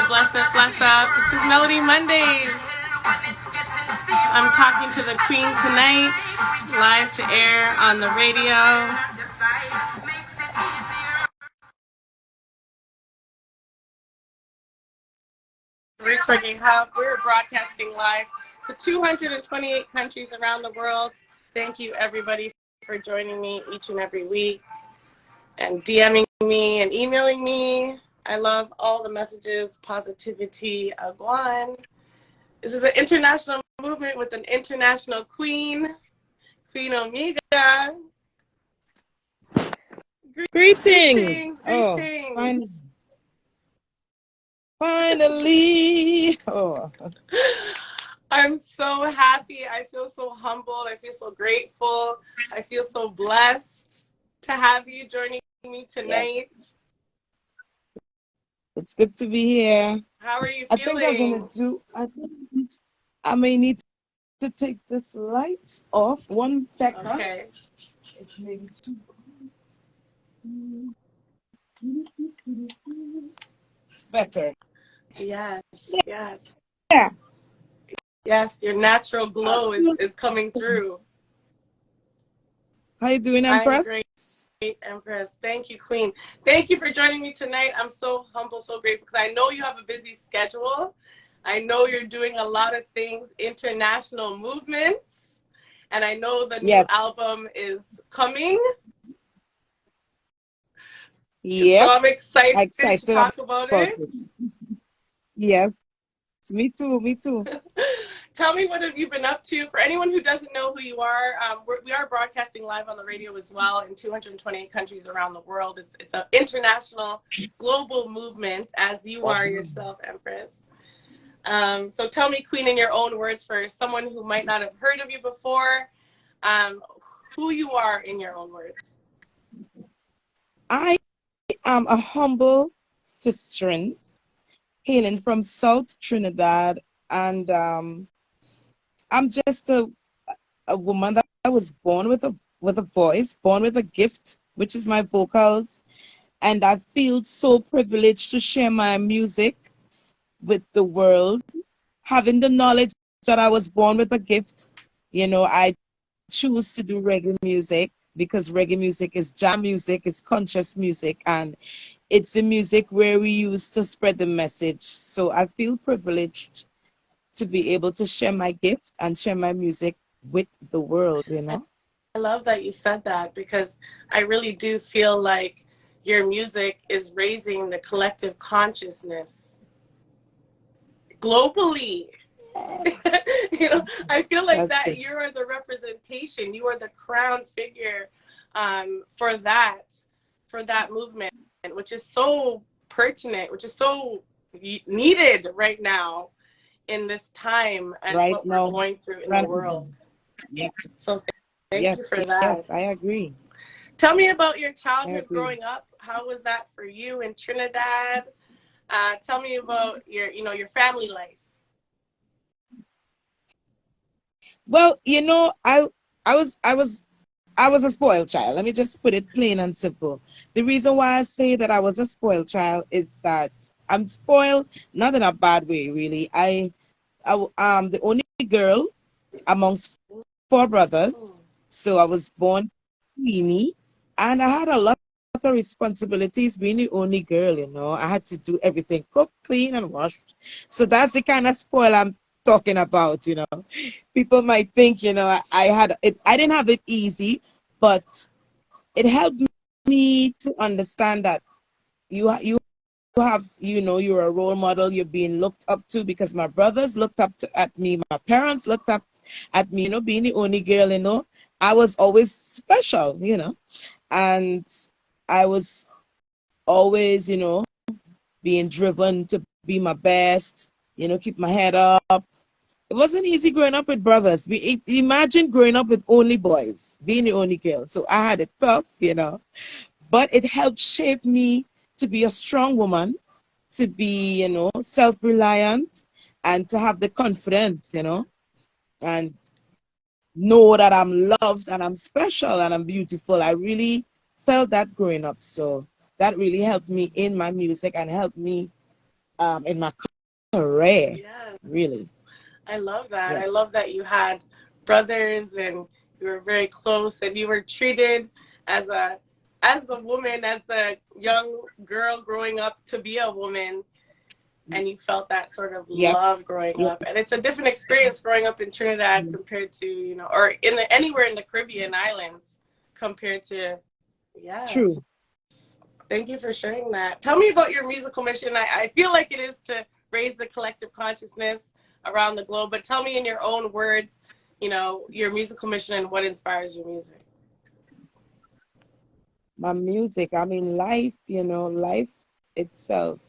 Bless up. This is Melody Mondays. I'm talking to the Queen tonight, live to air on the radio. Roots Reggae Hub. We're broadcasting live to 228 countries around the world. Thank you, everybody, for joining me each and every week and DMing me and emailing me. I love all the messages, positivity, agwan. This is an international movement with an international queen, Queen Omega. Greetings. Greetings. Finally. Oh. I'm so happy. I feel so humbled. I feel so grateful. I feel so blessed to have you joining me tonight. Yes. It's good to be here. How are you feeling? I may need to take this lights off 1 second. Okay. It's maybe too. It's better. Yes. Yeah. Yes, your natural glow is coming through. How you doing, Empress? I'm great, Empress. Thank you, Queen. Thank you for joining me tonight. I'm so humble, so grateful, because I know you have a busy schedule. I know you're doing a lot of things, international movements, and I know the new album is coming. Yeah. So I'm excited to talk about it. Yes. Me too. Tell me, what have you been up to? For anyone who doesn't know who you are, we are broadcasting live on the radio as well in 228 countries around the world. It's an international, global movement, as you are yourself, Empress. So tell me, Queen, in your own words, for someone who might not have heard of you before, who you are in your own words. I am a humble sisterin hailing from South Trinidad, and I'm just a woman that I was born with a voice, born with a gift, which is my vocals, and I feel so privileged to share my music with the world, having the knowledge that I was born with a gift. You know, I choose to do reggae music because reggae music is jam music, it's conscious music, and it's the music where we use to spread the message. So I feel privileged to be able to share my gift and share my music with the world, you know? I love that you said that, because I really do feel like your music is raising the collective consciousness globally. You know, I feel like that you are the representation, you are the crown figure for that movement, which is so pertinent, which is so needed right now in this time and what we're going through in the world. Yeah. So thank you for that. Yes, I agree. Tell me about your childhood growing up. How was that for you in Trinidad? Tell me about your family life. Well, you know, I was a spoiled child. Let me just put it plain and simple. The reason why I say that I was a spoiled child is that I'm spoiled, not in a bad way, really. I'm the only girl amongst 4 brothers, so I was born queenie, and I had a lot of responsibilities being the only girl. You know, I had to do everything, cook, clean, and wash. So that's the kind of spoil I'm talking about. You know, people might think, you know, I didn't have it easy, but it helped me to understand that you have, you know, you're a role model, you're being looked up to, because my brothers looked up at me, my parents looked up at me, you know, being the only girl, you know, I was always special, you know, and I was always, you know, being driven to be my best, you know, keep my head up. It wasn't easy growing up with brothers. Imagine growing up with only boys, being the only girl. So I had it tough, you know, but it helped shape me to be a strong woman, to be, you know, self-reliant, and to have the confidence, you know, and know that I'm loved and I'm special and I'm beautiful. I really felt that growing up. So that really helped me in my music and helped me in my career, Yes. really. I love that. I Yes. love that you had brothers and you were very close and you were treated as a woman, as the young girl growing up to be a woman, and you felt that sort of love Yes. growing Yes. up. And it's a different experience growing up in Trinidad compared to, or anywhere in the Caribbean islands compared to, yes. True. Thank you for sharing that. Tell me about your musical mission. I feel like it is to raise the collective consciousness around the globe, but tell me in your own words, your musical mission and what inspires your music. My music, I mean, life, life itself,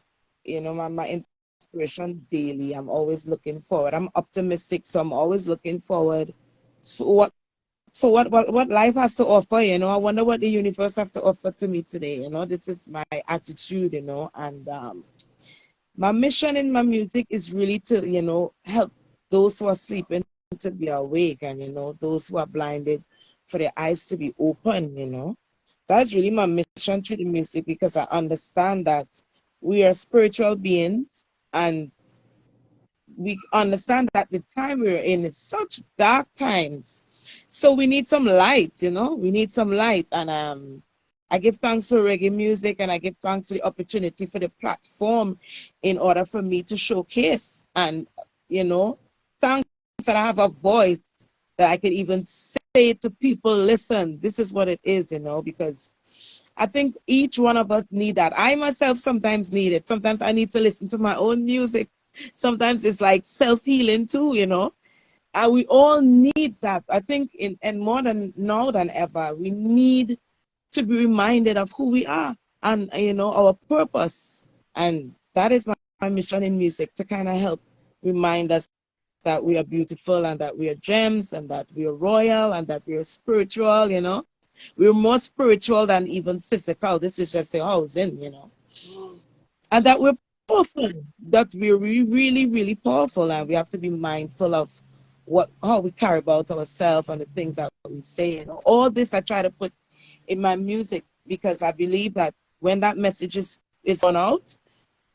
my inspiration daily. I'm always looking forward. I'm optimistic, so I'm always looking forward for what life has to offer. I wonder what the universe has to offer to me today. This is my attitude. And my mission in my music is really to, help those who are sleeping to be awake, and those who are blinded for their eyes to be open. That's really my mission through the music, because I understand that we are spiritual beings, and we understand that the time we're in is such dark times. So we need some light, we need some light. And I give thanks for reggae music, and I give thanks for the opportunity for the platform in order for me to showcase. And, thanks that I have a voice that I can even say to people, listen, this is what it is, because I think each one of us need that. I myself sometimes need it. Sometimes I need to listen to my own music. Sometimes it's like self-healing too, And we all need that. I think and more than now than ever, we need to be reminded of who we are and, our purpose. And that is my mission in music, to kind of help remind us that we are beautiful, and that we are gems, and that we are royal, and that we are spiritual. We're more spiritual than even physical. This is just the housing. And that we're powerful, that we're really, really powerful, and we have to be mindful of how we carry about ourselves and the things that we say. All this I try to put in my music, because I believe that when that message is gone out,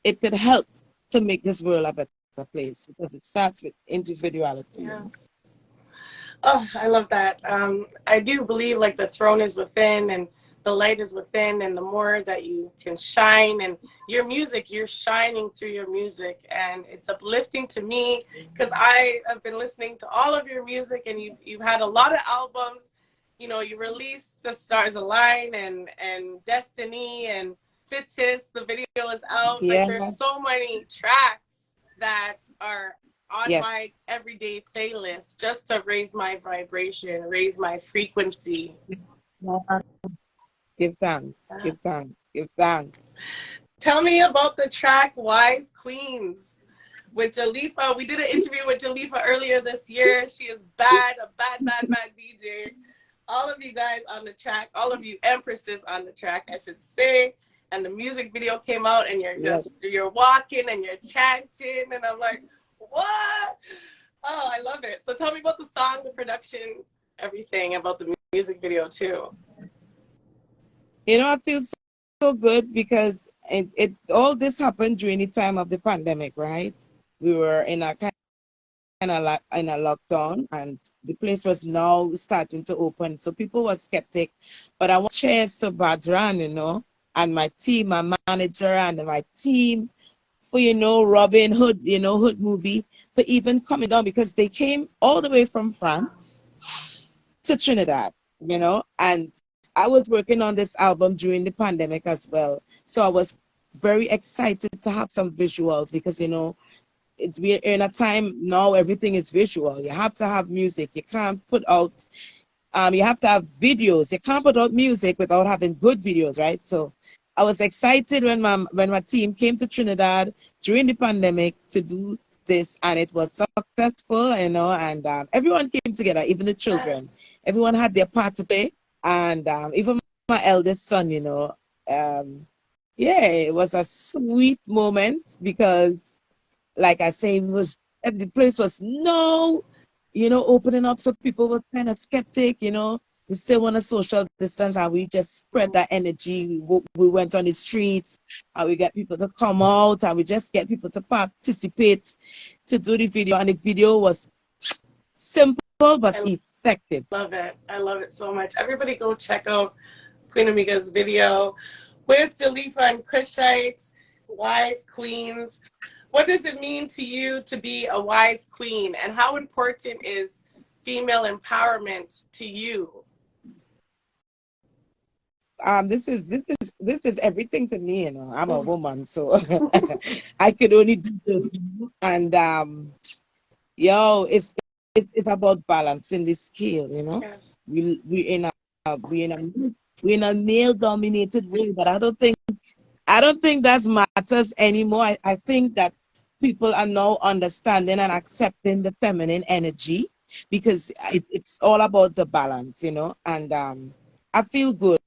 it could help to make this world a better place, because it starts with individuality. Yes. Oh, I love that. I do believe like the throne is within and the light is within, and the more that you can shine, and your music, you're shining through your music, and it's uplifting to me because I have been listening to all of your music, and you've had a lot of albums. You released The Stars Align and Destiny and Fittest. The video is out. Like Yeah. there's so many tracks that are on Yes. my everyday playlist just to raise my vibration, raise my frequency. Give thanks. Give thanks. Give thanks. Tell me about the track Wise Queens with Jalifa. We did an interview with Jalifa earlier this year. She is bad, a bad, bad, bad DJ. All of you guys on the track, all of you empresses on the track, I should say. And the music video came out, and you're walking and you're chanting, and I'm like, what? Oh, I love it. So tell me about the song, the production, everything about the music video too. I feel so good, because it all this happened during the time of the pandemic, right? We were in a in a lockdown, and the place was now starting to open, so people were skeptic. But I want to cheers to Badran, and my team, my manager, and my team for Robin Hood, Hood movie, for even coming down, because they came all the way from France to Trinidad, and I was working on this album during the pandemic as well. So I was very excited to have some visuals, because, we're in a time now everything is visual. You have to have music. You can't put out, you have to have videos. You can't put out music without having good videos, right? So I was excited when my team came to Trinidad during the pandemic to do this, and it was successful, and everyone came together, even the children. Everyone had their part to play, and even my eldest son, yeah, it was a sweet moment, because, like I say, the place was opening up, so people were kind of skeptic, the we still want a social distance, and we just spread that energy. We went on the streets, and we get people to come out, and we just get people to participate to do the video. And the video was simple but effective. Love it. I love it so much. Everybody go check out Queen Amiga's video with Jalifa and Kushite, Wise Queens. What does it mean to you to be a wise queen, and how important is female empowerment to you? This is everything to me, you know. I'm a woman, so I could only do this. And yo, it's about balancing the scale, you know. Yes. We in a male dominated world, but I don't think that matters anymore. I think that people are now understanding and accepting the feminine energy, because it's all about the balance, you know. And I feel good.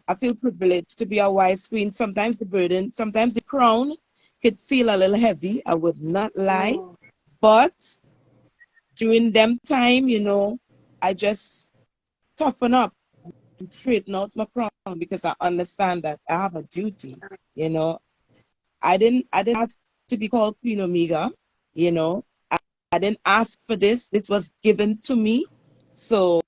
I feel privileged to be a wise queen. Sometimes the burden, sometimes the crown could feel a little heavy, I would not lie. But during them time, you know, I just toughen up and straighten out my crown, because I understand that I have a duty, you know. I didn't ask to be called Queen Omega, you know. I didn't ask for this. This was given to me. So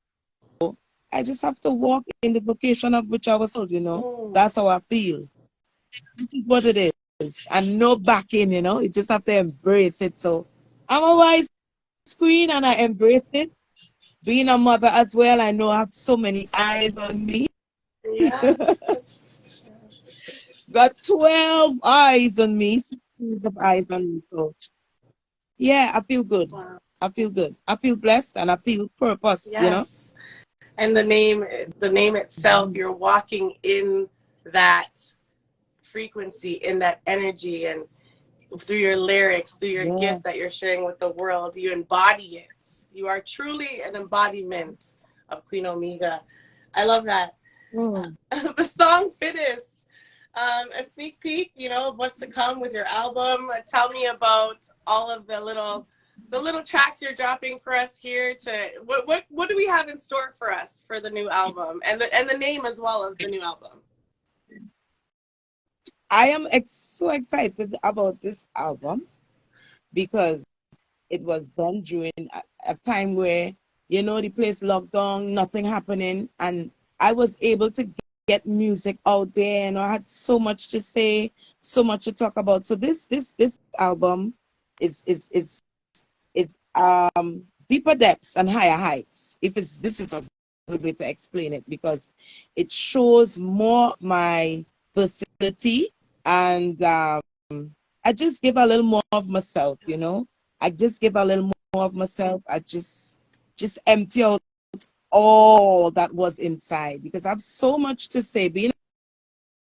I just have to walk in the vocation of which I was told, you know. That's how I feel. This is what it is. And no backing, you know. You just have to embrace it. So I'm a wise queen, and I embrace it. Being a mother as well, I know I have so many eyes on me. Yeah. Got 12 eyes on me, 16 of eyes on me. So yeah, I feel good. Wow. I feel good. I feel blessed, and I feel purpose, Yes. you know. And the name itself, you're walking in that frequency, in that energy, and through your lyrics, through your gift that you're sharing with the world, you embody it. You are truly an embodiment of Queen Omega. I love that. The song Fittest, a sneak peek, you know, of what's to come with your album. Tell me about all of the little tracks you're dropping for us here. What do we have in store for us for the new album, and the name as well as the new album? I am so excited about this album, because it was done during a time where, you know, the place locked down, nothing happening, and I was able to get music out there, and I had so much to say, so much to talk about. So this album is deeper depths and higher heights. This is a good way to explain it, because it shows more my versatility, and I just give a little more of myself, you know. I just give a little more of myself. I just empty out all that was inside, because I have so much to say. Being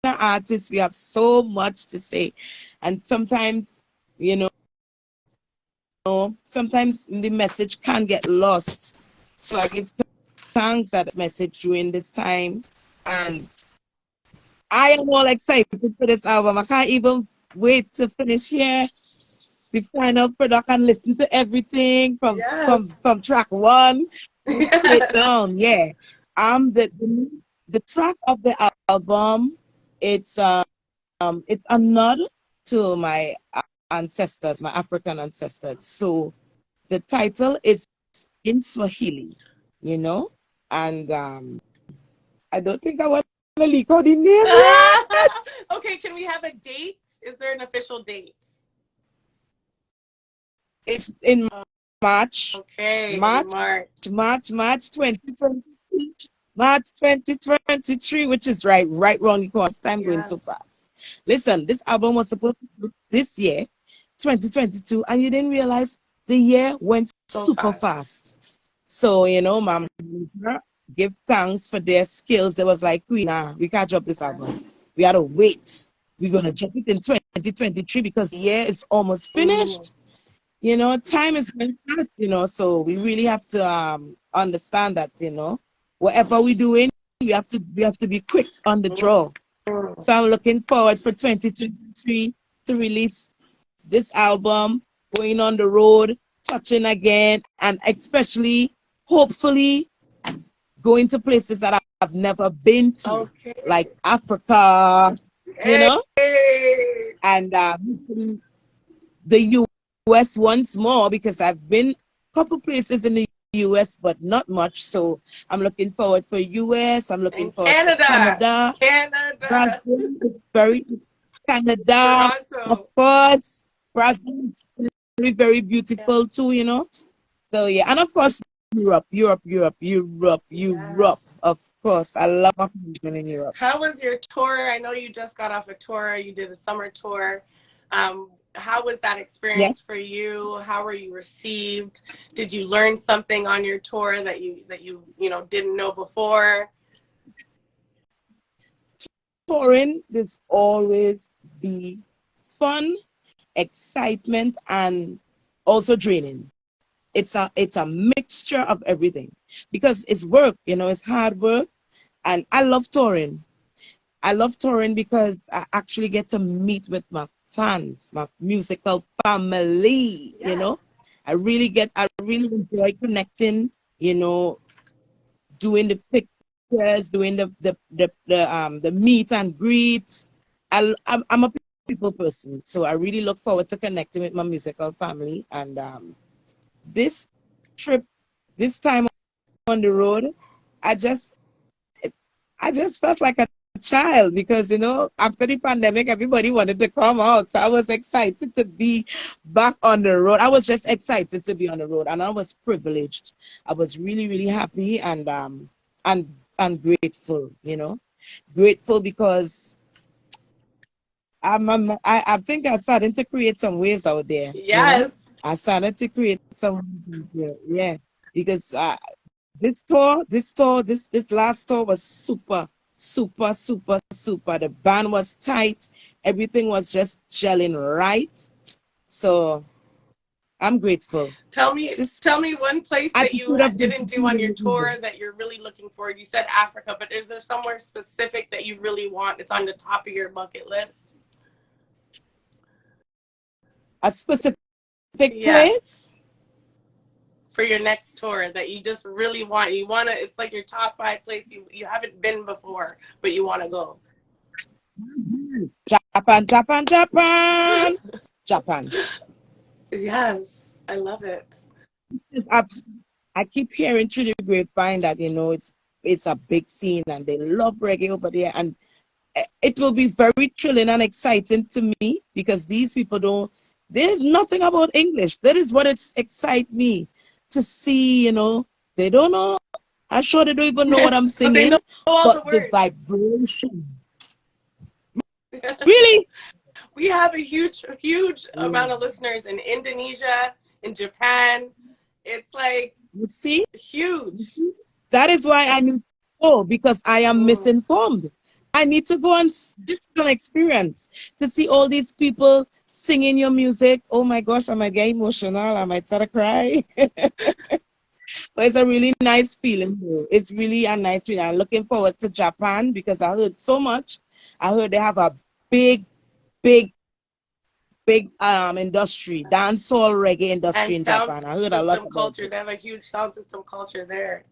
an artist, we have so much to say, and sometimes, you know, sometimes the message can get lost. So I give thanks that message during this time, and I am all excited for this album. I can't even wait to finish here, the final product, and listen to everything from track one straight down. Yeah, the track of the album. It's a nod to my ancestors, my African ancestors. So the title is in Swahili, you know, and I don't think I want to leak out the name yet. Okay, can we have a date? Is there an official date? It's in March. Okay, March 2023. March 2023, which is right around the corner. Time going so fast. Listen, this album was supposed to be this year, 2022, and you didn't realize the year went super fast. So, you know, my manager give thanks for their skills. It was like, we can't drop this album. We had to wait. We're going to drop it in 2023, because the year is almost finished. You know, time is going fast, you know, so we really have to understand that, you know, whatever we're doing, we have to be quick on the draw. So I'm looking forward for 2023 to release this album, going on the road, touching again, and especially, hopefully, going to places that I've never been to, like Okay. Africa, you Hey. know, and the US once more because I've been a couple places in the US, but not much. So I'm looking forward for US. I'm looking And forward for Canada. Canada, Canada. Brazil. It's very Canada, of Toronto. course. Brazil is very, very Yes. beautiful too, you know. So yeah, and of course Europe. Yes. Of course, I love my husband in Europe. How was your tour? I know you just got off a tour. You did a summer tour. How was that Yeah, experience for you? How were you received? Did you learn something on your tour that you didn't know before? touring there's always be fun, excitement, and also draining. It's a mixture of everything because it's work, you know, it's hard work, and I love touring. I love touring because I actually get to meet with my fans, my musical family, you Yes. know. I really enjoy connecting, you know, doing the pictures, doing the meet and greet. I'm a people person, so I really look forward to connecting with my musical family. And this trip, this time on the road, I just I just felt like a child because, you know, after the pandemic, everybody wanted to come out. So I was excited to be back on the road. I was just excited to be on the road, and I was privileged. I was really, really happy and and grateful, you know, grateful because I think I started to create some waves out there, you know. Yes. I started to create some, yeah, because this last tour was super, super, super, super. The band was tight. Everything was just gelling right. So I'm grateful. Just Tell me one place that you attitude of didn't do on your gratitude. tour that you're really looking forward. You said Africa, but is there somewhere specific that you really want? It's on the top of your bucket list. A specific place. Yes. For your next tour that you just really want. You want to, it's like your top five place you haven't been before, but you want to go. Japan. Japan. Yes, I love it. I, I keep hearing through the grapevine that, you know, it's a big scene and they love reggae over there, and it will be very thrilling and exciting to me because these people don't, there's nothing about English. That is what excites me to see, you know. They don't know. I'm sure they don't even know what I'm But they know singing, all the but the words. vibration. Really? We have a huge amount Mm. of listeners in Indonesia, in Japan. It's like You see? You huge. see? That is why I need to go, because I am Mm. misinformed. I need to go and this is an experience to see all these people singing your music. Oh my gosh, I might get emotional. I might start to cry. But it's a really nice feeling, though. It's really a nice feeling. I'm looking forward to Japan because I heard so much. I heard they have a big, big, big industry, dancehall reggae industry And in sound Japan. I heard a lot system about culture. it. They have a huge sound system culture there.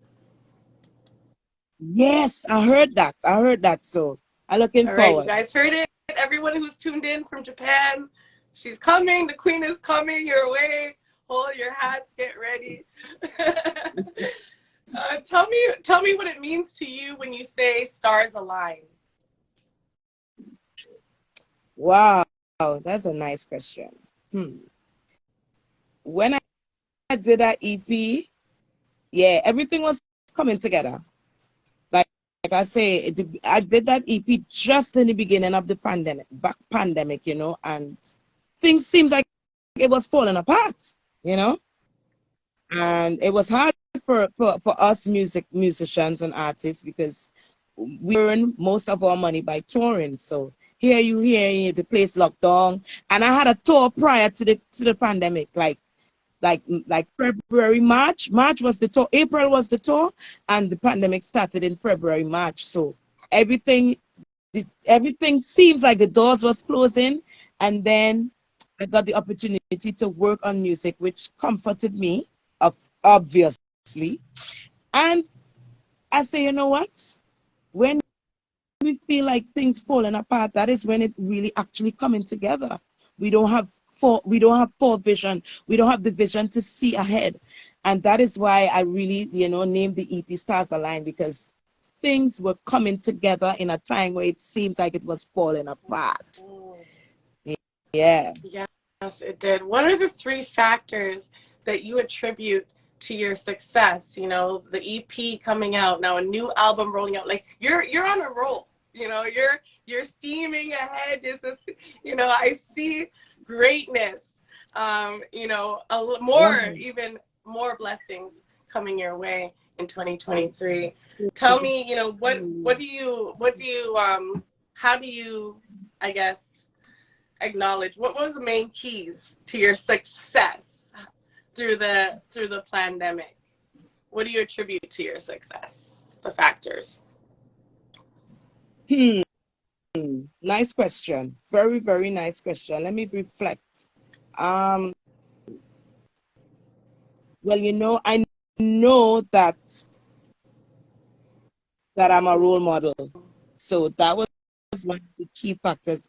Yes, I heard that. I heard that. So I'm looking All right, you forward. guys heard it. Everyone who's tuned in from Japan, she's coming. The queen is coming your way. Hold your hats. Get ready. Tell me what it means to you when you say stars align. Wow, that's a nice question. Hmm. When I did that EP, yeah, everything was coming together. Like, like I say, I did that EP just in the beginning of the pandemic, you know, and things seems like it was falling apart, you know, and it was hard for us musicians and artists because we earn most of our money by touring. So here you hear the place locked down, and I had a tour prior to the pandemic, like February, March. March was the tour, April was the tour, and the pandemic started in February, March. So everything everything seems like the doors was closing, and then I got the opportunity to work on music, which comforted me, obviously. And I say, you know what? When we feel like things falling apart, that is when it really actually coming together. We don't have vision. We don't have the vision to see ahead. And that is why I really, named the EP Stars Align, because things were coming together in a time where it seems like it was falling apart. Yeah. Yes, it did. What are the 3 factors that you attribute to your success? The EP coming out now, a new album rolling out. Like you're on a roll. You're steaming ahead. I see greatness. Even more blessings coming your way in 2023. Tell me, how do you, I guess, acknowledge what was the main keys to your success through the pandemic? What do you attribute to your success? The factors. Nice question. Very, very nice question. Let me reflect. Well, I know that I'm a role model. So that was one of the key factors.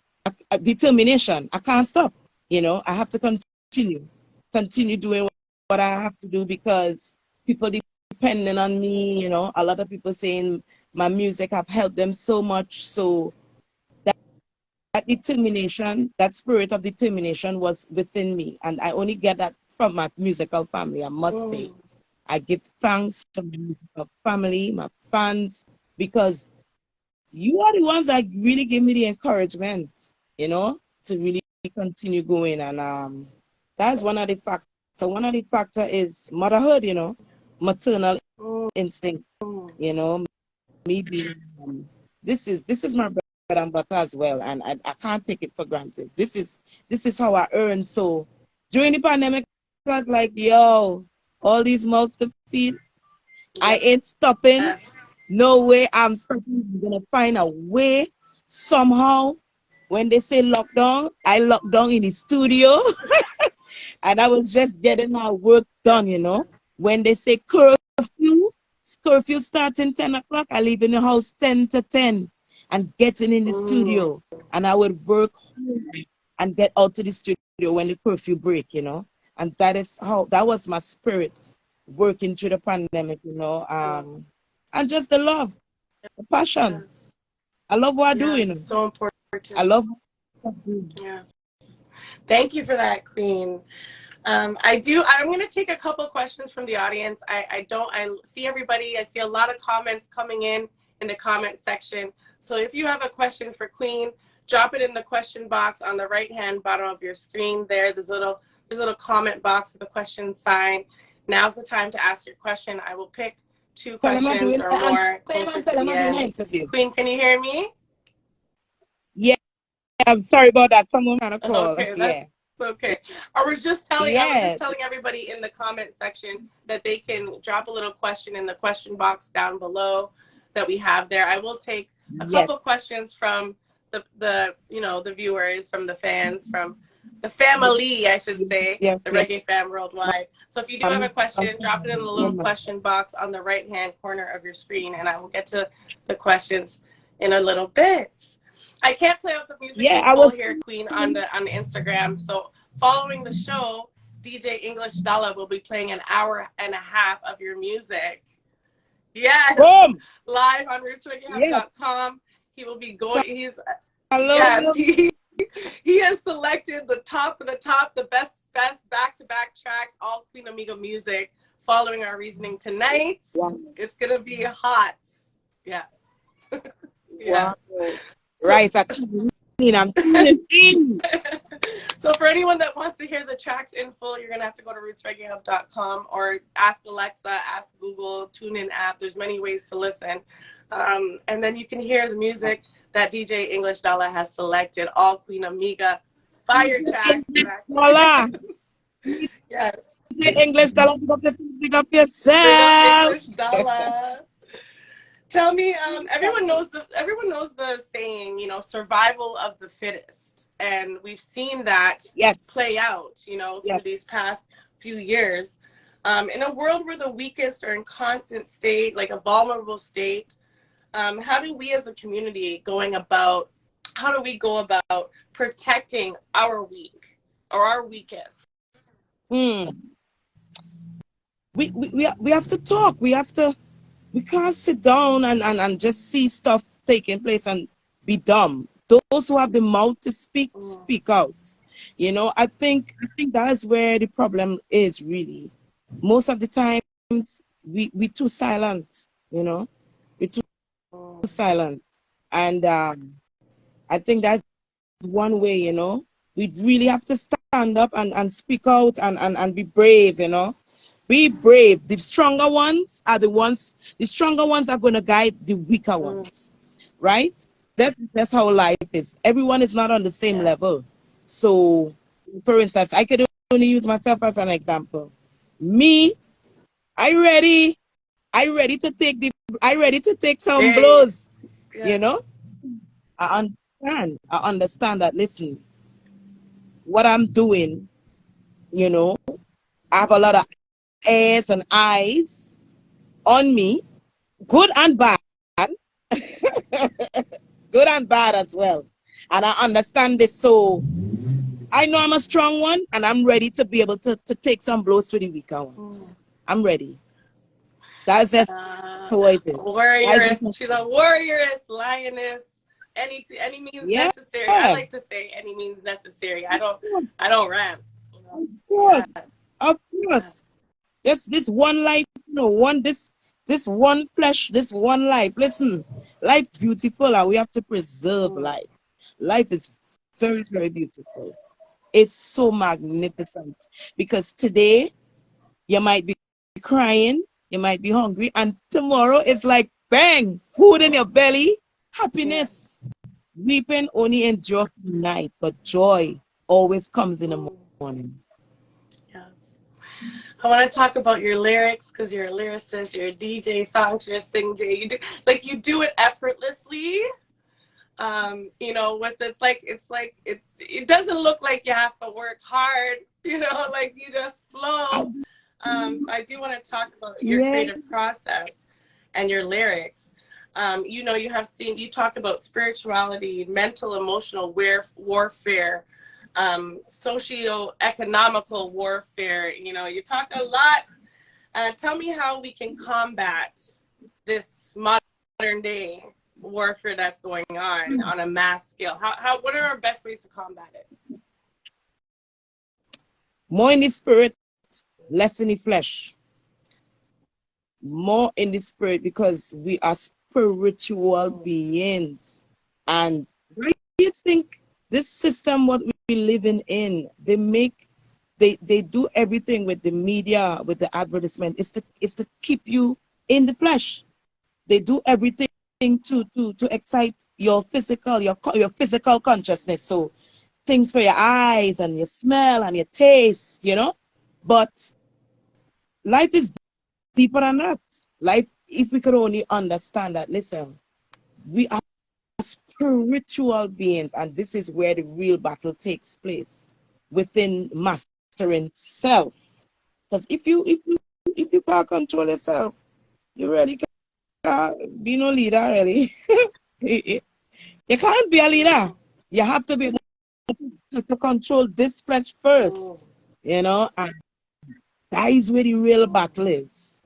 Determination. I can't stop. I have to continue doing what I have to do, because people depending on me. A lot of people saying my music have helped them so much. So that determination, that spirit of determination was within me. And I only get that from my musical family, I must say. I give thanks to my musical family, my fans, because you are the ones that really give me the encouragement, to really continue going. And that's one of the factors. So one of the factors is motherhood, maternal instinct, me being, this is my bread and butter as well, and I can't take it for granted. This is how I earn. So during the pandemic, I was like, yo, all these mouths to feed, I ain't stopping. Yes. No way I'm stopping. I'm gonna find a way somehow. When they say lockdown, I locked down in the studio and I was just getting my work done, When they say curfew starting 10 o'clock, I leave in the house 10 to 10 and getting in the studio. And I would work home and get out to the studio when the curfew break, And that was my spirit working through the pandemic, and just the love, the passion. Yes. I love what I do, So important. I love what I do. Yes. Thank you for that, Queen. I'm going to take a couple questions from the audience. I see everybody. I see a lot of comments coming in the comment section. So if you have a question for Queen, drop it in the question box on the right-hand bottom of your screen there. There's a little comment box with a question sign. Now's the time to ask your question. I will pick 2 questions or more closer to the end. Queen, can you hear me? Yeah, I'm sorry about that. Someone had a call. Okay, that's okay. I was just telling everybody in the comment section that they can drop a little question in the question box down below that we have there. I will take a couple questions from the viewers, from the fans, from the family, I should say, the Reggae fam worldwide. So if you do have a question, drop it in the little question box on the right-hand corner of your screen, and I will get to the questions in a little bit. I can't play out the music in full here, Queen, on the Instagram. So following the show, DJ English Dollar will be playing an hour and a half of your music. Yes. Boom. Live on rootsreggaehub.com. He will be going. He has selected the best back-to-back tracks, all Queen Amiga music, following our reasoning tonight. Wow. It's gonna be hot. Yes. Wow. Right, I'm tuning in. So for anyone that wants to hear the tracks in full, you're going to have to go to rootsreggaehub.com or ask Alexa, ask Google, TuneIn app. There's many ways to listen. And then you can hear the music that DJ English Dollar has selected, all Queen Amiga fire tracks. Voila. Yes. English Dollar, pick up yourself. Big up English Dollar. Tell me, everyone knows the saying, survival of the fittest, and we've seen that play out, through these past few years. In a world where the weakest are in constant state, like a vulnerable state, how do we as a community how do we go about protecting our weak or our weakest? Hmm. We have to talk. We can't sit down and just see stuff taking place and be dumb. Those who have the mouth to speak, speak out. You know, I think that is where the problem is really. Most of the times we too silent, you know. We're too silent. And I think that's one way, you know. We really have to stand up and speak out and be brave, you know. Be brave. The stronger ones are going to guide the weaker ones, right? That's how life is. Everyone is not on the same Yeah. level. So, for instance, I could only use myself as an example. Me, I ready. I ready to take some Hey, blows, yeah. you know? I understand that, listen, what I'm doing, you know, I have a lot of ears and eyes on me, good and bad, good and bad as well. And I understand this. So I know I'm a strong one and I'm ready to be able to take some blows for the weaker ones. I'm ready. That's just how it is. That's just, Warrioress. She's a warrioress, lioness. Any means yeah, necessary. I of like to say any means necessary. I don't rant. You know? course, Yeah. of Yeah. course. Just this one life, you know, this one flesh, this one life. Listen, life beautiful and we have to preserve life. Life is very, very beautiful. It's so magnificent because today you might be crying, you might be hungry, and tomorrow it's like bang, food in your belly, Yes. happiness. Weeping only endure for the night, but joy always comes in the morning. Yes. I want to talk about your lyrics because you're a lyricist, you're a DJ, songstress, sing J. You do it effortlessly. With it doesn't look like you have to work hard, like you just flow. So I do want to talk about your Yeah. creative process and your lyrics. You talk about spirituality, mental, emotional warfare, socio-economical warfare. You talk a lot. Tell me how we can combat this modern day warfare that's going on a mass scale. What are our best ways to combat it? More in the spirit, less in the flesh. More in the spirit because we are spiritual beings. And why do you think this system what we living in, they do everything with the media, with the advertisement, is to keep you in the flesh. They do everything to excite your physical consciousness. So things for your eyes and your smell and your taste, you know. But life is deeper than that. Life, if we could only understand that, listen, we are spiritual beings, and this is where the real battle takes place within mastering self. Because if you can't control yourself, you really can't be no leader, really. You can't be a leader. You have to be able to control this flesh first, you know, and that is where the real battle is.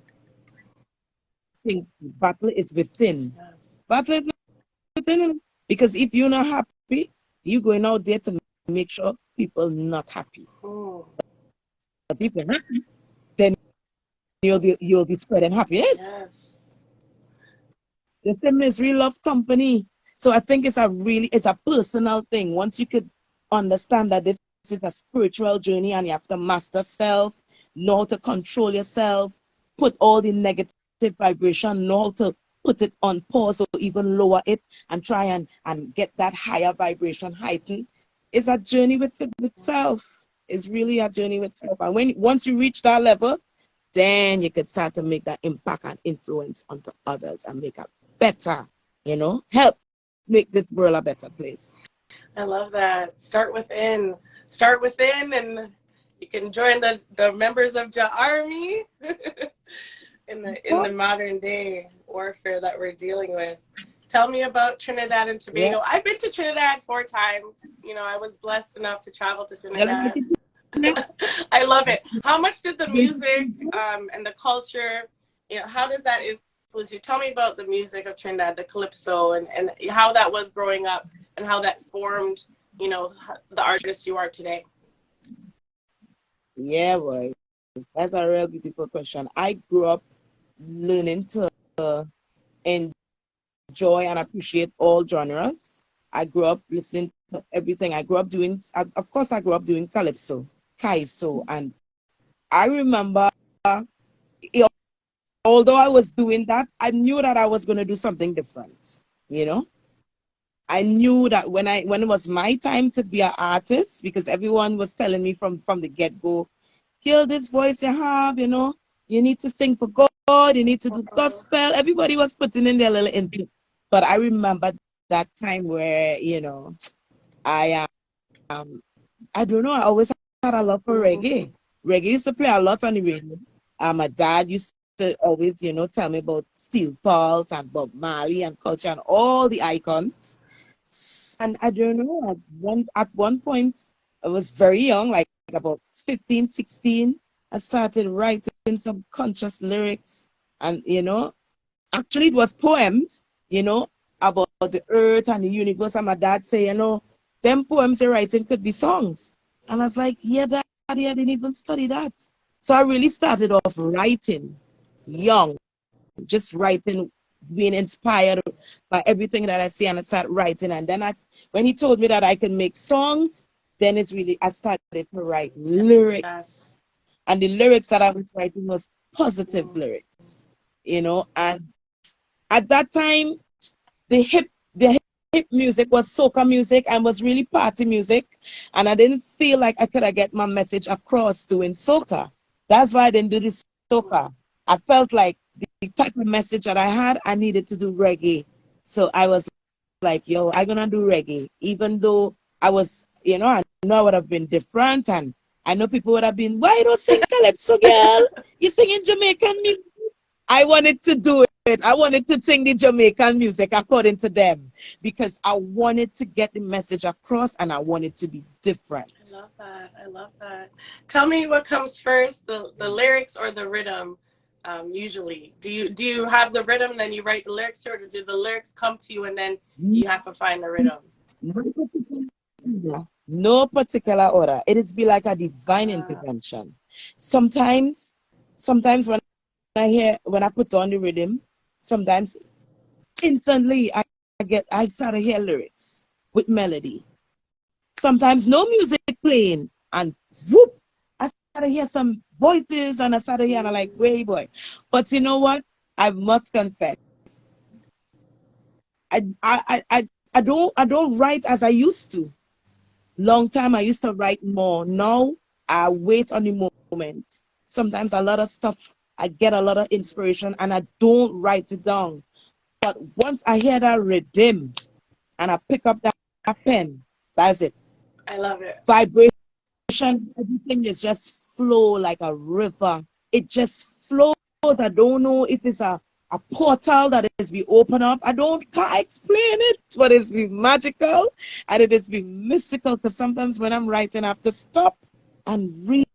I think battle is within. Yes. Battle is within. Because if you're not happy, you're going out there to make sure people not happy. If people are happy, then you'll be spreading happiness. Yes. The same is real love company. So I think it's a personal thing. Once you could understand that this is a spiritual journey and you have to master self, know how to control yourself, put all the negative vibration, know how to put it on pause or even lower it and try and get that higher vibration heightened. It's a journey with self. It's really a journey with self. And once you reach that level, then you could start to make that impact and influence onto others and make a better, help make this world a better place. I love that. Start within. Start within and You can join the members of the army in the modern day warfare that we're dealing with. Tell me about Trinidad and Yeah. Tobago. I've been to Trinidad 4 times. You know, I was blessed enough to travel to Trinidad. I love it. How much did the music and the culture, you know, how does that influence you? Tell me about the music of Trinidad, the calypso, and how that was growing up and how that formed, you know, the artist you are today. Yeah, boy. That's a real beautiful question. I grew up learning to enjoy and appreciate all genres. I grew up listening to everything. I grew up doing, of course, I grew up doing calypso, kaiso, and I remember, eh, although I was doing that, I knew that I was going to do something different. You know, I knew that when it was my time to be an artist, because everyone was telling me from the get go, kill this voice you have, you know, you need to sing for God, you need to do gospel. Everybody was putting in their little input. But I remember that time where, you know, I I don't know, I always had a love for reggae. Reggae used to play a lot on the radio. My dad used to always, you know, tell me about Steel Pulse and Bob Marley and culture and all the icons. And I don't know, at one point, I was very young, like about 15, 16. I started writing some conscious lyrics. And, you know, actually it was poems, you know, about the earth and the universe. And my dad say, you know, them poems you're writing could be songs. And I was like, yeah, Daddy, I didn't even study that. So I really started off writing young, just writing, being inspired by everything that I see, and I start writing. And then when he told me that I could make songs, then I started to write lyrics. And the lyrics that I was writing was positive lyrics, you know. And at that time, the hip music was soca music and was really party music, and I didn't feel like I could get my message across doing soca. That's why I didn't do this soca. I felt like the type of message that I had, I needed to do reggae. So I was like, yo, I'm gonna do reggae, even though I was, you know, I know I would have been different, and I know people would have been, why you don't sing calypso, girl? You sing in Jamaican music. I wanted to do it. I wanted to sing the Jamaican music according to them because I wanted to get the message across and I wanted to be different. I love that. I love that. Tell me what comes first, the lyrics or the rhythm? Usually, do you have the rhythm, then you write the lyrics to it, or do the lyrics come to you and then you have to find the rhythm? No particular order. It is be like a divine intervention. Sometimes when I put on the rhythm, sometimes instantly I start to hear lyrics with melody. Sometimes no music playing and whoop, I start to hear some voices and I start to hear and I'm like, wait boy. But you know what? I must confess. I don't write as I used to. Long time I used to write more. Now I wait on the moment. Sometimes a lot of stuff I get a lot of inspiration and I don't write it down. But once I hear that rhythm and I pick up that pen, that's it. I love it. Vibration, everything is just flow like a river. It just flows. I don't know if it's a portal that is be open up. Can't explain it, but it's be magical and it is be mystical. Because sometimes when I'm writing, I have to stop and read.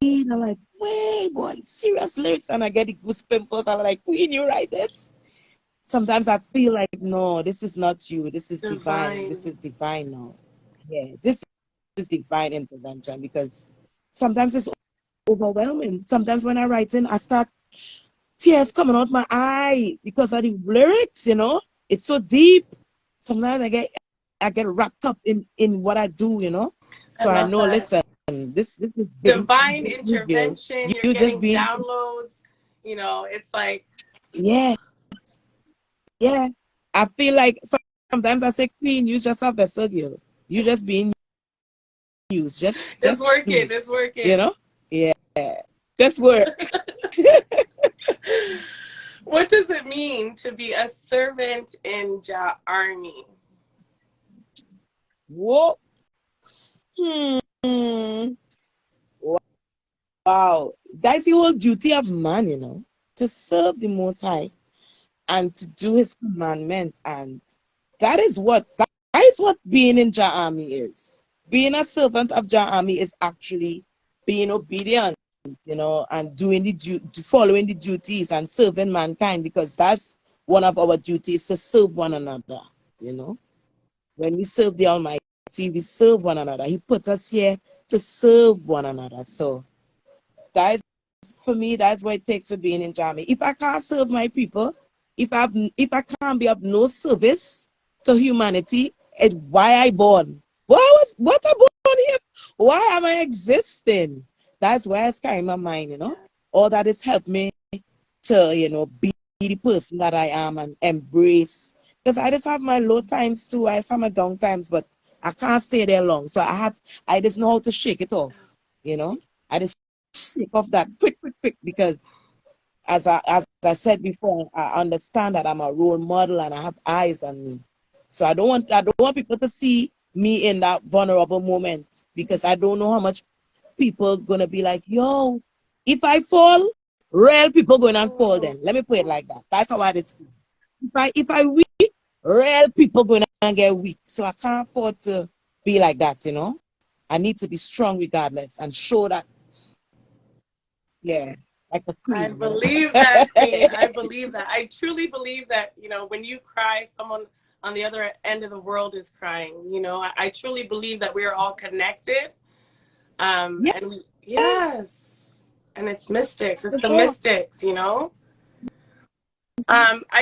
I'm like, wait, boy, serious lyrics, and I get the goose pimples. I'm like, Queen, you write this? Sometimes I feel like, no, this is not you. This is divine. This is divine now. Yeah, this is divine intervention because sometimes it's overwhelming. Sometimes when I'm writing, I start tears coming out my eye because of the lyrics, you know. It's so deep. Sometimes I get wrapped up in what I do, you know. So I know, That. listen, this is big. Divine intervention. You're You just getting being, downloads. You know, it's like, yeah, yeah. I feel like sometimes I say, Queen, use just a vessel, girl. You just being used. it's Just do working. It's it. You working. know? Yeah. Just work. What does it mean to be a servant in Jah Army? Whoa. Hmm. Wow, that's the whole duty of man, to serve the Most High and to do His commandments, and that is what being in Jah Army is. Being a servant of Jah Army is actually being obedient, and following the duties and serving mankind, because that's one of our duties, to serve one another. You know, when we serve the Almighty, we serve one another. He put us here to serve one another. So that is, for me, that's what it takes for being in Jamaica. If I can't serve my people, if I can't be of no service to humanity, why I born? What I born here? Why am I existing? That's why it's carrying my mind. All that has helped me to, be the person that I am and embrace. Because I just have my low times too. I just have my down times, but I can't stay there long. So I just know how to shake it off. I just shake off that quick, quick, quick, because as I said before, I understand that I'm a role model and I have eyes on me. So I don't want people to see me in that vulnerable moment, because I don't know how much people gonna be like, yo, if I fall, real people going to fall then. Let me put it like that. That's how I just feel. If I weak, real people going to get weak. So I can't afford to be like that. I need to be strong regardless and show that, yeah, like a I queen. believe that, Queen. I believe that. I truly believe that, when you cry, someone on the other end of the world is crying. I truly believe that we are all connected. Yeah, Yes. And it's mystics. It's for the sure. mystics. I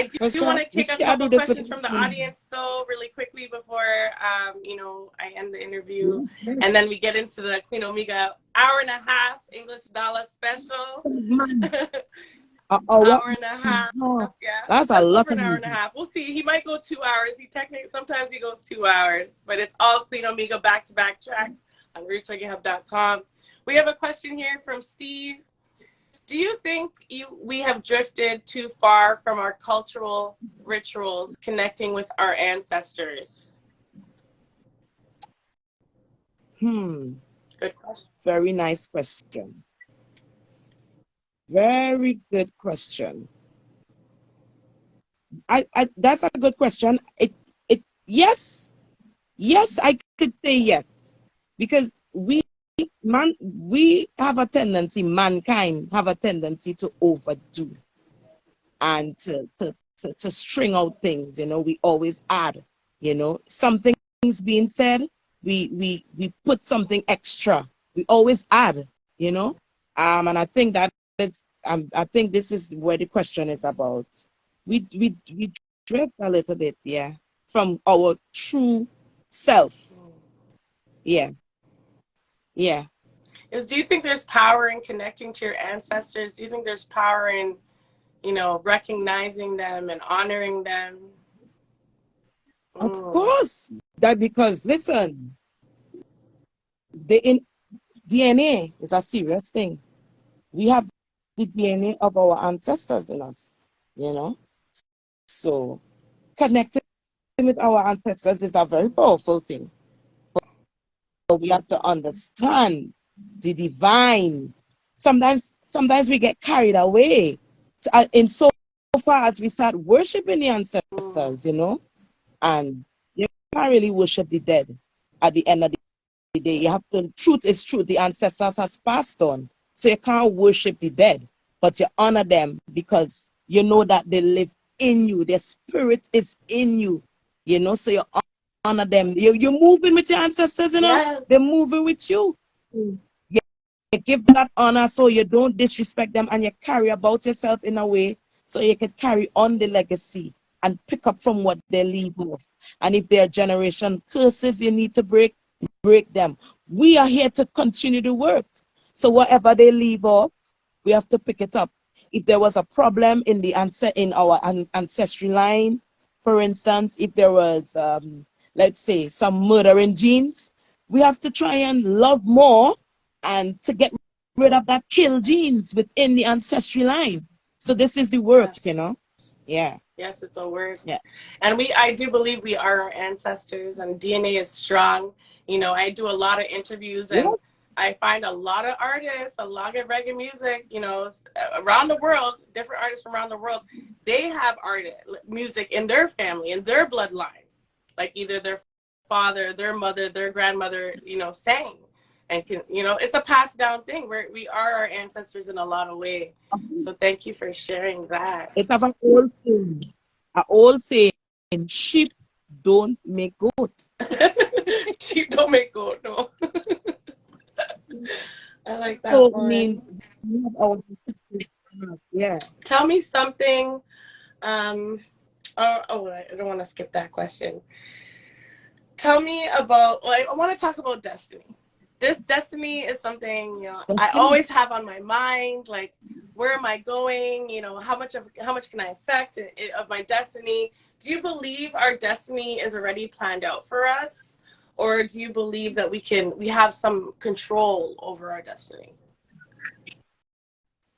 For do sure. want to We take a can't couple do this with questions from the audience, though, really quickly before, I end the interview. yeah. And then we get into the Queen Omega hour and a half English dollar special. Man, what? Hour and a half. Yeah, That's a just lot over of an hour and a music. half. We'll see. He might go 2 hours. Sometimes he goes 2 hours, but it's all Queen Omega back-to-back tracks on rootsreggaehub.com. We have a question here from Steve. Do you think we have drifted too far from our cultural rituals connecting with our ancestors? Good question. Very nice question. Very good question. That's a good question. Yes, yes, I could say yes, because mankind have a tendency to overdo and to string out things. We always add. Something's being said, we put something extra. We always add. And I think this is where the question is about. We drift a little bit, yeah, from our true self. Yeah, yeah. Do you think there's power in connecting to your ancestors? Do you think there's power in, recognizing them and honoring them? Of course, that, because listen, the DNA is a serious thing. We have the DNA of our ancestors in us, you know. So connecting with our ancestors is a very powerful thing. But we have to understand the divine. Sometimes we get carried away. In so far as we start worshiping the ancestors, and you can't really worship the dead at the end of the day. You have to, truth is truth. The ancestors has passed on. So you can't worship the dead, but you honor them because you know that they live in you. Their spirit is in you, so you honor them. You're moving with your ancestors. Yes. They're moving with you. You give that honor so you don't disrespect them, and you carry about yourself in a way so you can carry on the legacy and pick up from what they leave off. And if there are generation curses you need to break them. We are here to continue the work. So whatever they leave off, we have to pick it up. If there was a problem in our ancestry line, for instance, if there was, let's say, some murdering genes, we have to try and love more and to get rid of that kill genes within the ancestry line. So this is the work, Yes. Yeah. Yes, it's a word. Yeah. And I do believe we are our ancestors, and DNA is strong. I do a lot of interviews, and Yes. I find a lot of artists, a lot of reggae music, you know, around the world, different artists from around the world, they have music in their family, in their bloodline. Like either their father, their mother, their grandmother, you know, sang. And, you know, it's a passed down thing. We are our ancestors in a lot of ways. So thank you for sharing that. It's an old saying. An old saying, sheep don't make goat. Sheep don't make goat, no. I like that So, one. I mean, we have our, yeah. Tell me something. I don't want to skip that question. Tell me about, like, I want to talk about destiny. This destiny is something, you know, I always have on my mind, like, where am I going? You know, how much can I affect of my destiny? Do you believe our destiny is already planned out for us? Or do you believe that we have some control over our destiny?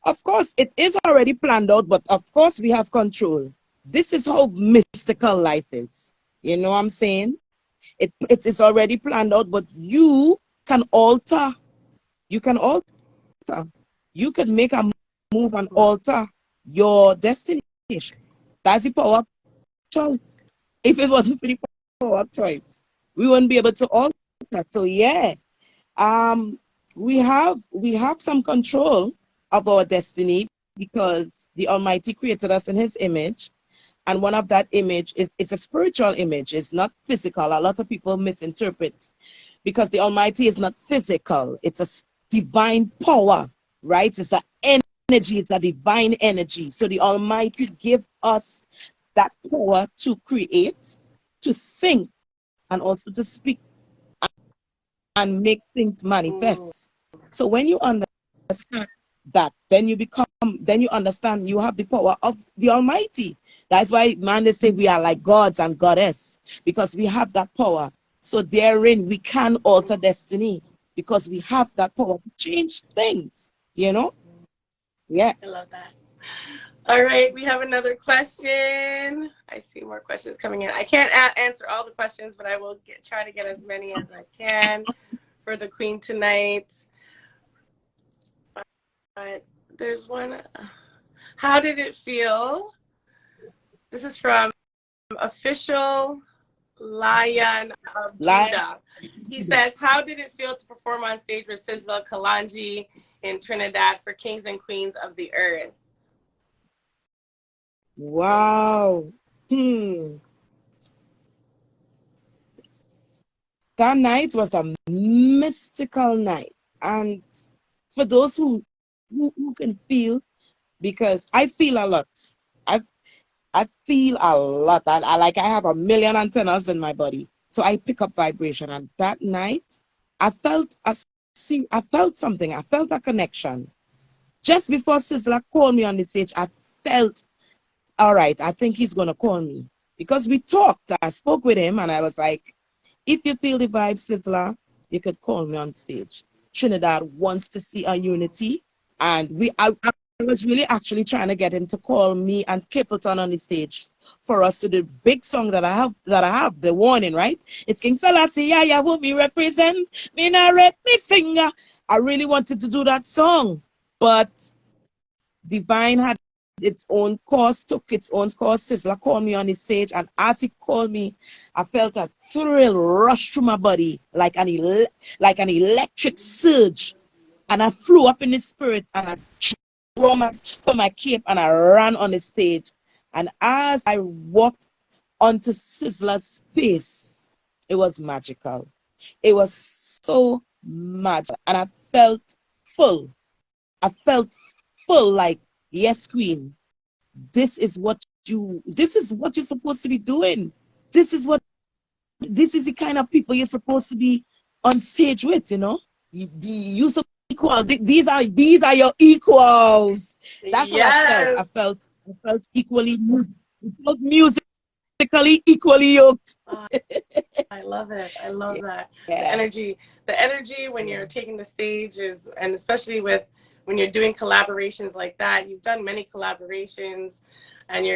Of course, it is already planned out, but of course we have control. This is how mystical life is. You know what I'm saying? It is already planned out, but you can alter. You can alter. You can make a move and alter your destination. That's the power of choice. If it wasn't for the power of choice, we wouldn't be able to alter. So yeah, we have some control of our destiny because the Almighty created us in His image, and one of that image is it's a spiritual image. It's not physical. A lot of people misinterpret because the Almighty is not physical. It's a divine power, right? It's an energy. It's a divine energy. So the Almighty give us that power to create, to think, and also to speak and make things manifest. So when you understand that, then you understand you have the power of the Almighty. That's why man, they say we are like gods and goddess, because we have that power. So therein we can alter destiny because we have that power to change things, you know? Yeah. I love that. All right, we have another question. I see more questions coming in. I can't answer all the questions, but I will try to get as many as I can for the Queen tonight. But there's one. How did it feel? This is from Official Lion of Judah. He says, how did it feel to perform on stage with Sizzla Kalonji in Trinidad for Kings and Queens of the Earth? Wow. That night was a mystical night. And for those who can feel, because I feel a lot. I feel a lot. I have a million antennas in my body. So I pick up vibration. And that night, I felt something. I felt a connection. Just before Sizzla called me on the stage, I felt, all right, I think he's going to call me. Because we talked. I spoke with him and I was like, if you feel the vibe, Sizzla, you could call me on stage. Trinidad wants to see a unity. And I was really actually trying to get him to call me and Capleton on the stage for us to do the big song that I have, the warning, right? It's King Selassie, yeah, who me represent, me not rep me finger. I really wanted to do that song, but Divine had its own course, took its own course. Sizzla called me on the stage, and as he called me, I felt a thrill rush through my body like an electric surge. And I flew up in the spirit and I for my cape and I ran on the stage. And as I walked onto Sizzla's space, it was magical. It was so magical. And I felt full. I felt full like, yes, Queen, this is what you're supposed to be doing. This is the kind of people you're supposed to be on stage with, you know? You equal. These are your equals. That's what I felt. I felt equally musically equally yoked. I love it. I love that. Yeah. The energy when you're taking the stage and especially with when you're doing collaborations like that, you've done many collaborations, and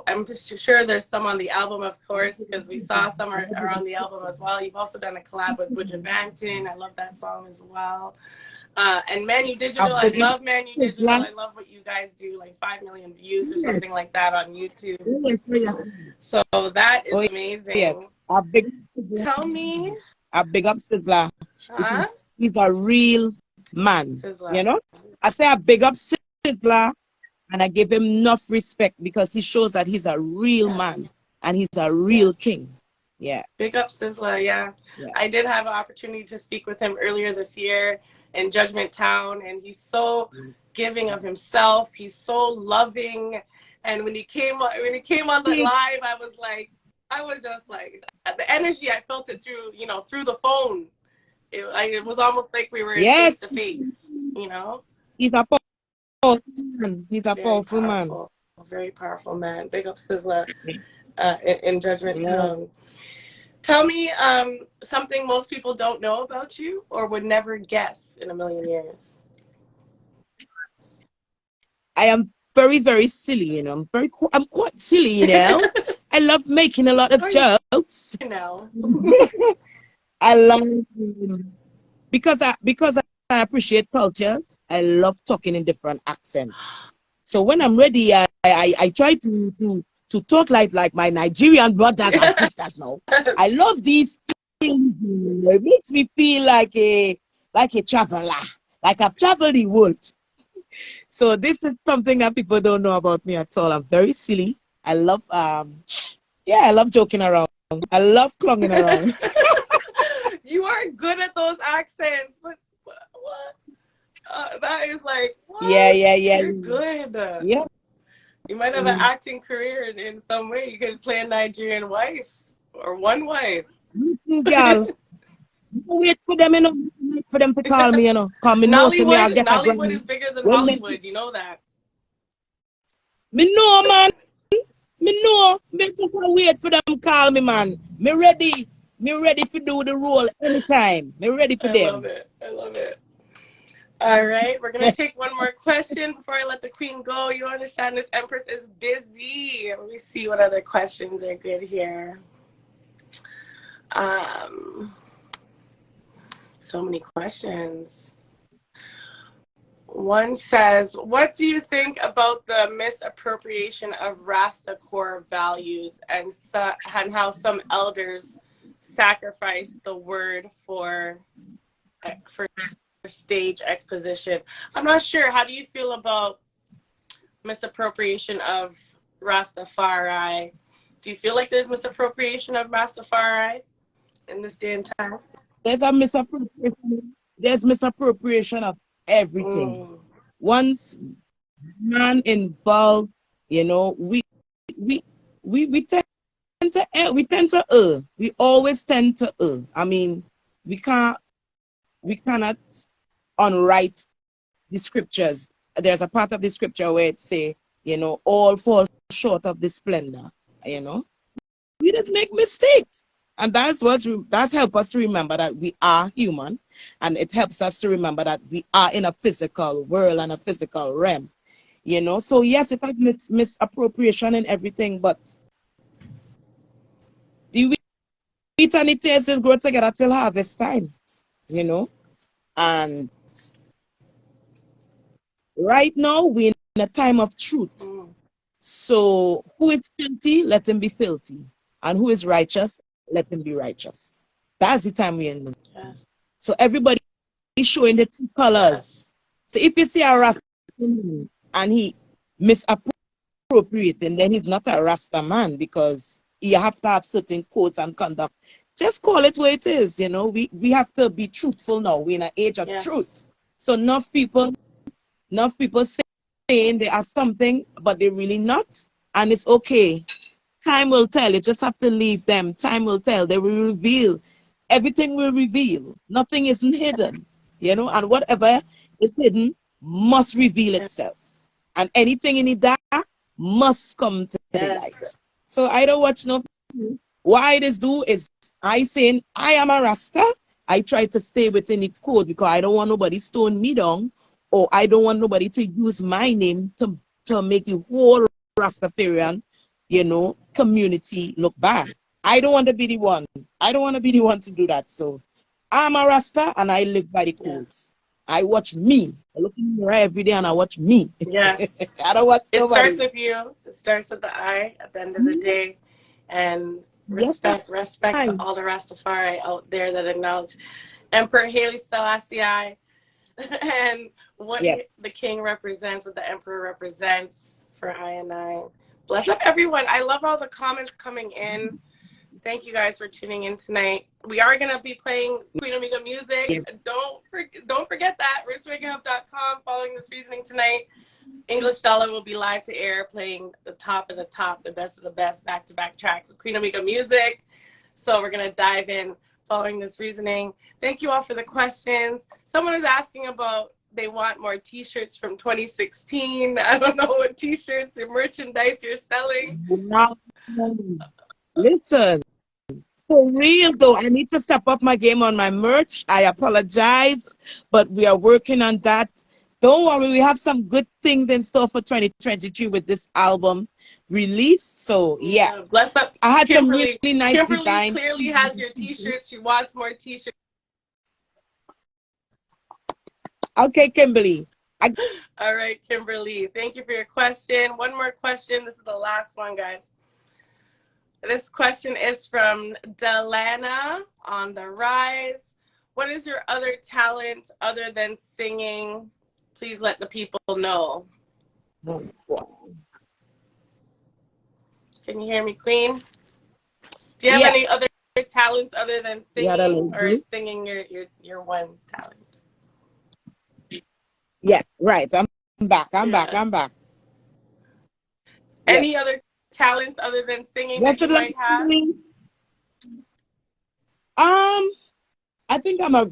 I'm just sure there's some on the album, of course, because we saw some are on the album as well. You've also done a collab with Buja Banton. I love that song as well. And Manu Digital, I love Manu Digital. I love what you guys do, like 5 million views or something like that on YouTube. So that is amazing. Yes. Tell me. A big up Sizzla. Huh? He's a real man. Sizzla. You know? I say a big up Sizzla, and I give him enough respect because he shows that he's a real man and he's a real king. Yeah. Big up Sizzla, yeah. I did have an opportunity to speak with him earlier this year in Judgment Town, and he's so giving of himself. He's so loving. And when he came on the live, I was just like, the energy, I felt it through, through the phone. It was almost like we were face to face, He's a powerful man. He's a powerful man. Very powerful man. Big up Sizzla in Judgment Town. Tell me something most people don't know about you or would never guess in a million years. I am very, very silly, I'm quite silly, I love making a lot of jokes. I love because I appreciate cultures. I love talking in different accents. So when I'm ready, I try to talk like my Nigerian brothers and sisters now. I love these things. It makes me feel like a traveler, like I've traveled the world. So this is something that people don't know about me at all. I'm very silly. I love I love joking around. I love clunging around. You are good at those accents, but what? That is like, what? Yeah. You're good. Yeah. You might have an acting career in some way. You could play a Nigerian wife or one wife. Girl, wait for them, for them to call me, Call me Nollywood is bigger than Hollywood. You know that. Me know, man. Me know. Me just wait for them to call me, man. Me ready. Me ready to do the role anytime. Me ready for them. I love it. All right, we're going to take one more question before I let the queen go. You understand this Empress is busy. Let me see what other questions are good here. So many questions. One says, what do you think about the misappropriation of Rasta core values and how some elders sacrifice the word for stage exposition? I'm not sure. How do you feel about misappropriation of Rastafari? Do you feel like there's misappropriation of Rastafari in this day and time? There's a misappropriation. There's misappropriation of everything. Once man involved, we tend to err. We always tend to err. I mean, we cannot unwrite the scriptures. There's a part of the scripture where it say, all fall short of the splendor. We just make mistakes. And that's help us to remember that we are human, and it helps us to remember that we are in a physical world and a physical realm. So yes, it has misappropriation and everything, but the wheat and the tares will grow together till harvest time. And right now we're in a time of truth. So who is filthy, let him be filthy, and who is righteous, let him be righteous. That's the time we're in. Yes. So everybody is showing the two colors. Yes. So if you see a Rasta and he misappropriating, then he's not a Rasta man, because you have to have certain codes and conduct. Just call it what it is. We have to be truthful now. We're in an age of truth. So enough people saying they are something, but they're really not, and it's okay. Time will tell. You just have to leave them. Time will tell. They will reveal. Everything will reveal. Nothing isn't hidden, and whatever is hidden must reveal itself. And anything in the dark must come to the light. So I don't watch no. Why this do is I saying I am a Rasta. I try to stay within its code because I don't want nobody stone me down or I don't want nobody to use my name to make the whole Rastafarian, community look bad. I don't want to be the one. I don't want to be the one to do that. So I'm a Rasta and I live by the codes. I watch me. I look in the mirror every day and I watch me. Yes. I don't watch It nobody. starts with you. It starts with the I at the end of the day. And Yes, respect to all the Rastafari out there that acknowledge Emperor Haile Selassie and what the king represents, what the emperor represents for I and I. Bless up everyone. I love all the comments coming in. Thank you guys for tuning in tonight. We are going to be playing Queen Omega music. Yeah. Don't forget that. RootsReggaeHub.com. Following this reasoning tonight, English Dollar will be live to air, playing the top of the top, the best of the best, back-to-back tracks of Queen Omega music. So we're going to dive in following this reasoning. Thank you all for the questions. Someone is asking about they want more T-shirts from 2016. I don't know what T-shirts and merchandise you're selling. Listen, for real though, I need to step up my game on my merch. I apologize, but we are working on that. Don't worry, we have some good things in store for 2023 with this album release. So yeah, bless up. I had Kimberly, some really nice Kimberly design. clearly has your T-shirts. She wants more T-shirts. Okay, Kimberly. All right, Kimberly. Thank you for your question. One more question. This is the last one, guys. This question is from Delana on the Rise. What is your other talent other than singing? Please let the people know. Can you hear me, Queen? Do you have any other talents other than singing, or is singing your one talent? Yeah, right. I'm back. I'm back. Any other talents other than singing that you might have? I think I'm a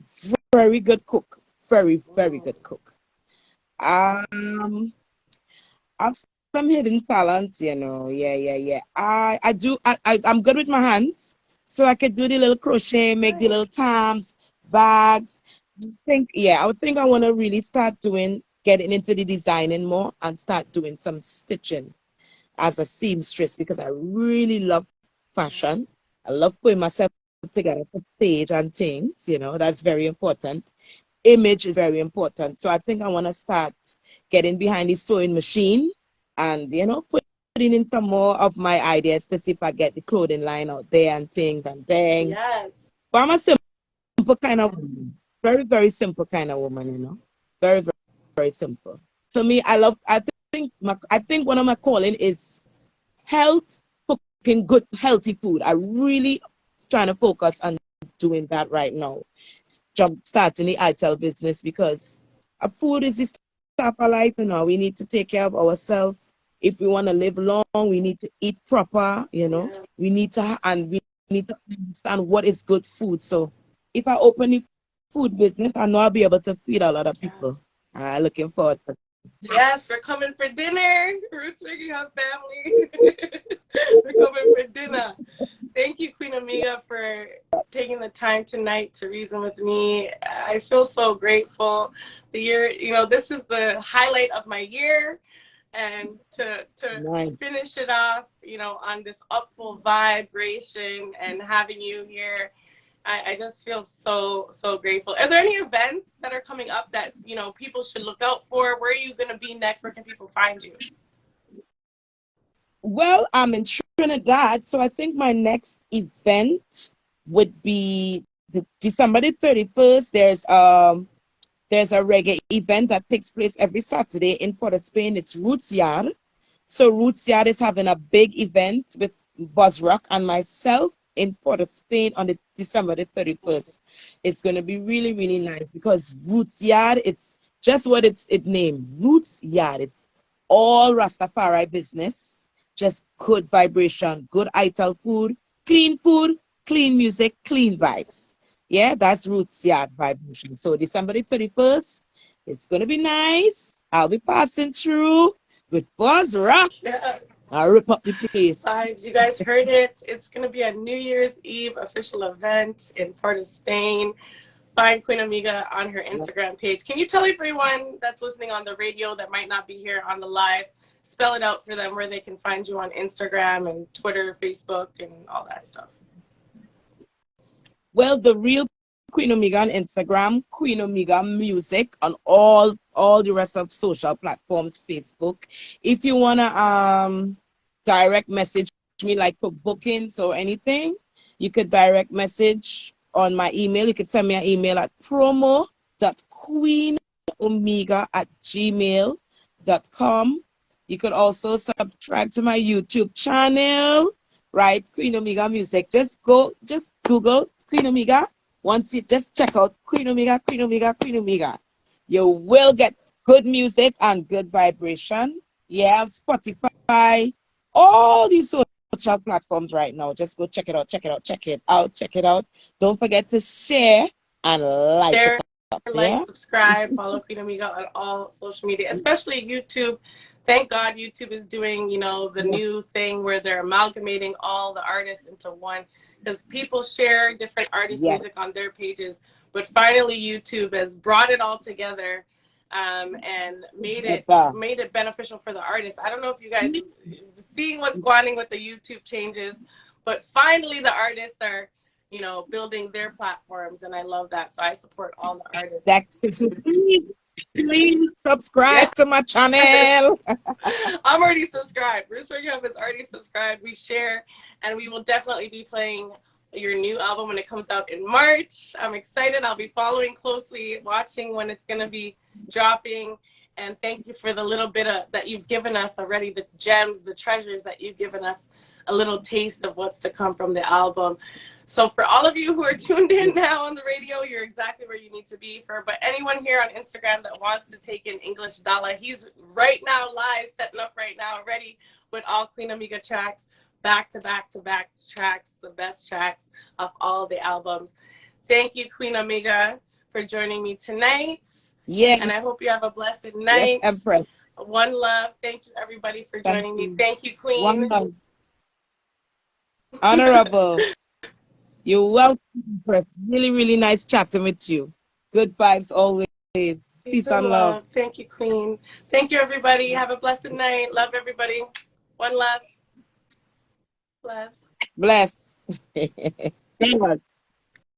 very good cook. Very good cook. I've some hidden talents, Yeah. I'm good with my hands, so I could do the little crochet, make the little tams, bags. I would think I want to really start getting into the designing more and start doing some stitching as a seamstress, because I really love fashion. I love putting myself together for stage and things, that's very important. Image is very important. So I think I want to start getting behind the sewing machine and, putting in some more of my ideas to see if I get the clothing line out there and things and things. Yes. But I'm a simple kind of woman. Very, very simple kind of woman, Very, very, very simple. So me, I think one of my calling is health, cooking good, healthy food. I really trying to focus on doing that right now. Starting the ITEL business, because food is the stuff of life, We need to take care of ourselves. If we want to live long, we need to eat proper, Yeah. We need to understand what is good food. So if I open a food business, I know I'll be able to feed a lot of people. Yes. Looking forward to it. Yes, we're coming for dinner. Roots Reggae Hub family. We're coming for dinner. Thank you, Queen Omega, for taking the time tonight to reason with me. I feel so grateful. The year, this is the highlight of my year. And to finish it off, on this upful vibration and having you here, I just feel so grateful. Are there any events that are coming up that people should look out for? Where are you going to be next? Where can people find you? Well, I'm in Trinidad, so I think my next event would be December the 31st. There's a reggae event that takes place every Saturday in Port of Spain. It's Roots Yard. So Roots Yard is having a big event with Buzz Rock and myself in Port of Spain on December the 31st. It's going to be really, really nice, because Roots Yard, it's just what it's named, Roots Yard. It's all Rastafari business, just good vibration, good ITEL food, clean music, clean vibes. Yeah, that's Roots Yard vibration. So December the 31st, it's going to be nice. I'll be passing through with Buzz Rock. Yeah. I'll rip up the place. Vibes, you guys heard it. It's going to be a New Year's Eve official event in Port of Spain. find Queen Amiga on her Instagram page. Can you tell everyone that's listening on the radio that might not be here on the live, spell it out for them where they can find you on Instagram and Twitter, Facebook, and all that stuff? Well, the real Queen Amiga on Instagram, Queen Amiga Music on all the rest of social platforms, Facebook. If you wanna direct message me like for bookings or anything, you could direct message on my email. You could send me an email at promo.queenomega@gmail.com. You could also subscribe to my YouTube channel, right? Queen Amiga Music. Just Google Queen Amiga. Once you just check out Queen Amiga, Queen Amiga, Queen Amiga, you will get good music and good vibration. Yeah, Spotify, all these social platforms right now. Just go check it out, check it out, check it out, check it out. Don't forget to share and like Share, it up. like, Yeah? subscribe, follow Queen Amiga on all social media, especially YouTube. Thank God YouTube is doing, you know, the new thing where they're amalgamating all the artists into one, because people share different artists' Yes. music on their pages, but finally YouTube has brought it all together and made it beneficial for the artists. I don't know if you guys are seeing what's going on with the YouTube changes, but finally the artists are, you know, building their platforms, and I love that. So I support all the artists. That's please subscribe to my channel. I'm already subscribed. Bruce Reggae is already subscribed. We share, and we will definitely be playing your new album when it comes out in March. I'm excited. I'll be following closely, watching when it's going to be dropping. And thank you for the little bit that you've given us already, the gems, the treasures that you've given us, a little taste of what's to come from the album. So for all of you who are tuned in now on the radio, you're exactly where you need to be. But anyone here on Instagram that wants to take in English Dala, he's right now live, setting up right now, ready with all Queen Amiga tracks, back to back to back tracks, the best tracks of all the albums. Thank you, Queen Amiga, for joining me tonight. Yes. And I hope you have a blessed night. Yes, Empress. One love. Thank you, everybody, for joining me. Thank you, Queen. One love. Honorable. You're welcome, Empress. Really, really nice chatting with you. Good vibes always. Peace and love. Thank you, Queen. Thank you, everybody. Have a blessed night. Love everybody. One love. Bless. Bless.